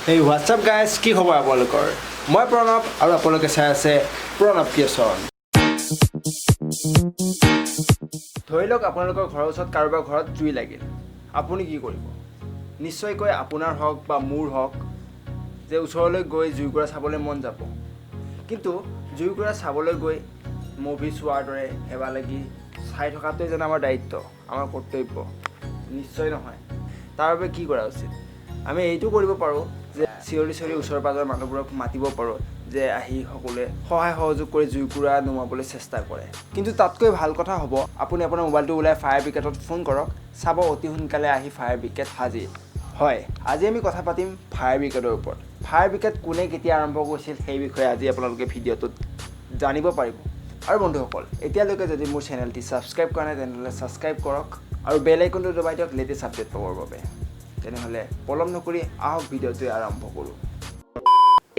Hey, what's up guys? কি খবৰ আপোনালোকৰ? মই প্ৰণৱ আৰু আপোনালোকে চাই আছে প্ৰণৱ কিচন। ধৰি লওক আপোনালোকৰ ঘৰৰ ওচৰত কাৰোবাৰ ঘৰত জুই লাগিল। আপুনি কি কৰিব? নিশ্চয়কৈ আপোনাৰ হওক বা মোৰ হওক যে ওচৰলৈ গৈ জুইকুৰা চাবলৈ মন যাব। কিন্তু জুইকুৰা চাবলৈ গৈ মুভি চোৱাৰ দৰে হেৱা লাগি চাই থকাটোৱে যেন আমাৰ দায়িত্ব, আমাৰ কৰ্তব্য। নিশ্চয় নহয়। তাৰ বাবে কি কৰা উচিত? আমি এইটো কৰিব পাৰোঁ যে চিঞৰি ওচৰ পাজৰৰ মানুহবোৰক মাতিব পাৰোঁ যে আহি সকলোৱে সহায় সহযোগ কৰি জুইকুৰা নুমাবলৈ চেষ্টা কৰে। কিন্তু তাতকৈ ভাল কথা হ'ব আপুনি আপোনাৰ মোবাইলটো ওলাই ফায়াৰ ব্ৰিগেডত ফোন কৰক, চাব অতি সোনকালে আহি ফায়াৰ ব্ৰিগেড হাজিৰ। হয়, আজি আমি কথা পাতিম ফায়াৰ ব্ৰিগেডৰ ওপৰত। ফায়াৰ ব্ৰিগেড কোনে কেতিয়া আৰম্ভ কৰিছিল সেই বিষয়ে আজি আপোনালোকে ভিডিঅ'টোত জানিব পাৰিব। আৰু বন্ধুসকল, এতিয়ালৈকে যদি মোৰ চেনেলটি ছাবস্ক্ৰাইব কৰা নাই তেনেহ'লে ছাবস্ক্ৰাইব কৰক আৰু বেল আইকনটো দবাই দিয়ক লেটেষ্ট আপডেট পাবৰ বাবে। তেনেহ'লে পলম নকৰি আহক ভিডিঅ'টো আৰম্ভ কৰোঁ।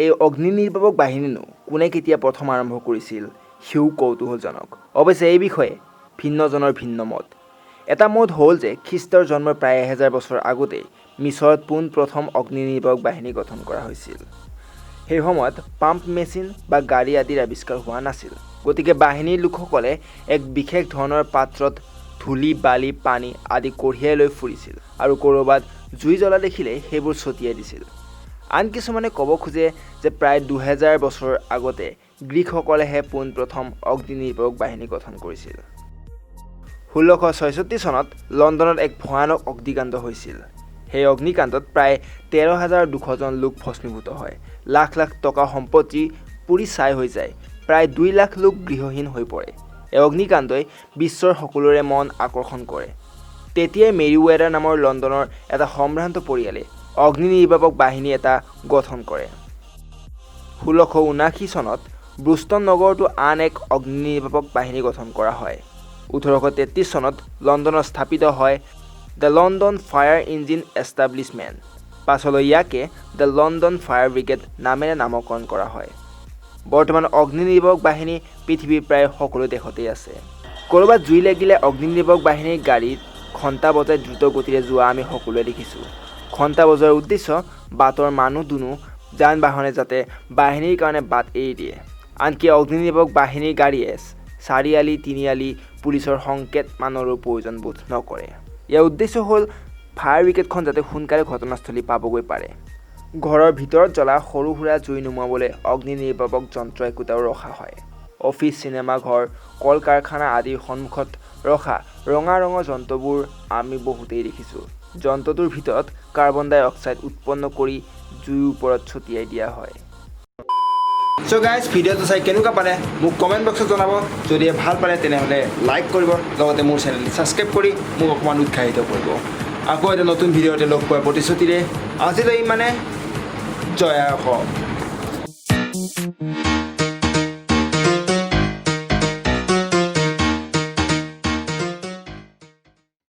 এই অগ্নি নিৰ্বাপক বাহিনীনো কোনে কেতিয়া প্ৰথম আৰম্ভ কৰিছিল সিও কৌতূহলজনক। অৱশ্যে এই বিষয়ে ভিন্নজনৰ ভিন্ন মত। এটা মত হ'ল যে খ্ৰীষ্টৰ জন্মৰ প্ৰায় 1000 বছৰ আগতেই মিছৰত পোনপ্ৰথম অগ্নি নিৰ্বাপক বাহিনী গঠন কৰা হৈছিল। সেই সময়ত পাম্প মেচিন বা গাড়ী আদিৰ আৱিষ্কাৰ হোৱা নাছিল। গতিকে বাহিনীৰ লোকসকলে এক বিশেষ ধৰণৰ পাত্ৰত ধূলি বালি পানী আদি কঢ়িয়াই লৈ ফুৰিছিল আৰু ক'ৰবাত জুই জ্বলা দেখিলে সেইবোৰ ছটিয়াই দিছিল। আন কিছুমানে ক'ব খোজে যে প্ৰায় 2000 বছৰ আগতে গ্ৰীকসকলেহে পোনপ্ৰথম অগ্নি নিৰ্বাপক বাহিনী গঠন কৰিছিল। 1666 চনত লণ্ডনত এক ভয়ানক অগ্নিকাণ্ড হৈছিল। সেই অগ্নিকাণ্ডত প্ৰায় 13,200 জন লোক ভস্মীভূত হয়। লাখ লাখ টকা সম্পত্তি পুৰি ছাই হৈ যায়। প্ৰায় 2 লাখ লোক গৃহহীন হৈ পৰে। এই অগ্নিকাণ্ডই বিশ্বৰ সকলোৰে মন আকৰ্ষণ কৰে। তেতিয়াই মেৰিৱেডাৰ নামৰ লণ্ডনৰ এটা সম্ভ্ৰান্ত পৰিয়ালে অগ্নি নিৰ্বাপক বাহিনী এটা গঠন কৰে। 1679 চনত ব্ৰুষ্টন নগৰতো আন এক অগ্নি নিৰ্বাপক বাহিনী গঠন কৰা হয়। 1833 চনত লণ্ডনত স্থাপিত হয় the London fire engine establishment. পাছলৈ ইয়াকে দ্য লণ্ডন ফায়াৰ ব্ৰিগেড নামেৰে নামকৰণ কৰা হয়। বৰ্তমান অগ্নি নিৰ্বাপক বাহিনী পৃথিৱীৰ প্ৰায় সকলো দেশতেই আছে। ক'ৰবাত জুই লাগিলে অগ্নি নিৰ্বাপক বাহিনীৰ গাড়ীত ঘণ্টা বজাই দ্ৰুত গতিৰে যোৱা আমি সকলোৱে দেখিছোঁ। ঘণ্টা বজোৱাৰ উদ্দেশ্য বাটৰ মানুহ দুনো যান বাহনে যাতে বাহিনীৰ কাৰণে বাট এৰি দিয়ে। আনকি অগ্নি নিৰ্বাপক বাহিনীৰ গাড়ীয়ে চাৰিআলি তিনিআলি পুলিচৰ সংকেত মানৰো প্ৰয়োজন বোধ নকৰে। ইয়াৰ উদ্দেশ্য হ'ল ফায়াৰ ব্ৰিগেডখন যাতে সোনকালে ঘটনাস্থলী পাবগৈ পাৰে। ঘৰৰ ভিতৰত জ্বলা সৰু সুৰা জুই নুমাবলৈ অগ্নি নিৰ্বাপক যন্ত্ৰ একোটাও ৰখা হয়। অফিচ চিনেমা ঘৰ কল কাৰখানা আদিৰ সন্মুখত ৰখা ৰঙা ৰঙৰ যন্ত্ৰবোৰ আমি বহুতেই দেখিছোঁ। যন্ত্ৰটোৰ ভিতৰত কাৰ্বন ডাই অক্সাইড উৎপন্ন কৰি জুইৰ ওপৰত ছটিয়াই দিয়া হয়। চ' গাইজ, ভিডিঅ'টো চাই কেনেকুৱা পালে মোক কমেণ্ট বক্সত জনাব। যদি ভাল পালে তেনেহ'লে লাইক কৰিব, লগতে মোৰ চেনেলটো ছাবস্ক্ৰাইব কৰি মোক অকণমান উৎসাহিত কৰিব। আকৌ এটা নতুন ভিডিঅ'তে লগ পোৱাৰ প্ৰতিশ্ৰুতিৰে আজিলৈ ইমানে। জয় অসম।